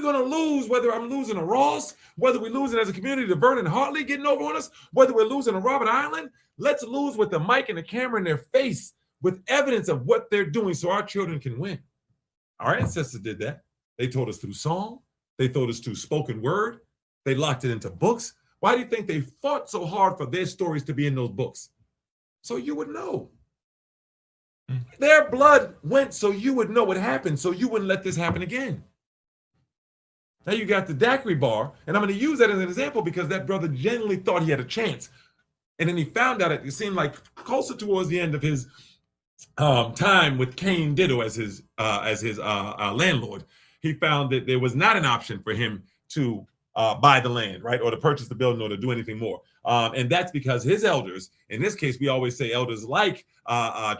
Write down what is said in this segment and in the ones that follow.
we're going to lose, whether I'm losing a Ross, whether we're losing as a community to Vernon Hartley getting over on us, whether we're losing a Robert Island, let's lose with the mic and the camera in their face with evidence of what they're doing so our children can win. Our ancestors did that. They told us through song. They told us through spoken word. They locked it into books. Why do you think they fought so hard for their stories to be in those books? So you would know. Their blood went so you would know what happened, so you wouldn't let this happen again. Now you got the daiquiri bar, and I'm going to use that as an example because that brother genuinely thought he had a chance. And then he found out it seemed like closer towards the end of his time with Cain Ditto as his landlord, he found that there was not an option for him to buy the land, right, or to purchase the building or to do anything more. And that's because his elders, in this case, we always say elders like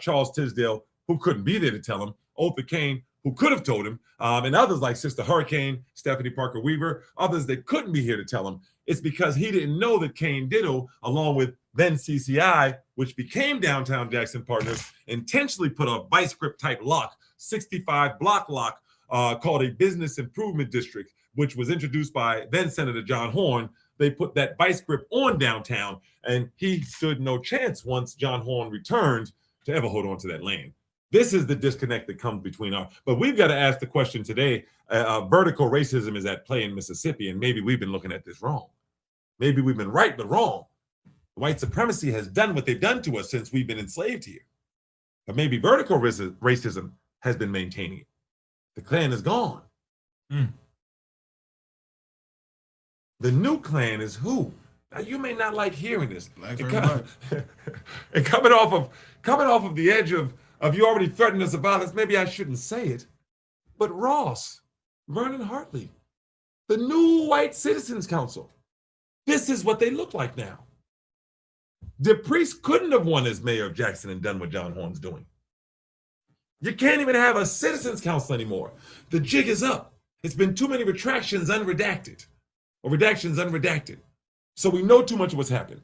Charles Tisdale, who couldn't be there to tell him, Oprah Kane, who could have told him, and others like Sister Hurricane, Stephanie Parker Weaver, others that couldn't be here to tell him. It's because he didn't know that Cain Ditto, along with then CCI, which became Downtown Jackson Partners, intentionally put a vice grip type lock, 65 block lock, called a business improvement district, which was introduced by then Senator John Horn. They put that vice grip on downtown, and he stood no chance once John Horn returned to ever hold on to that land. This is the disconnect that comes between but we've got to ask the question today, vertical racism is at play in Mississippi, and maybe we've been looking at this wrong. Maybe we've been right, but wrong. White supremacy has done what they've done to us since we've been enslaved here. But maybe vertical racism has been maintaining it. The Klan is gone. The new Klan is who? Now you may not like hearing this. And coming off of the edge of you already threatened us with violence, maybe I shouldn't say it. But Ross, Vernon Hartley, the new White Citizens Council, this is what they look like now. DePriest couldn't have won as mayor of Jackson and done what John Horn's doing. You can't even have a citizens council anymore. The jig is up. It's been too many retractions unredacted, or redactions unredacted. So we know too much of what's happened.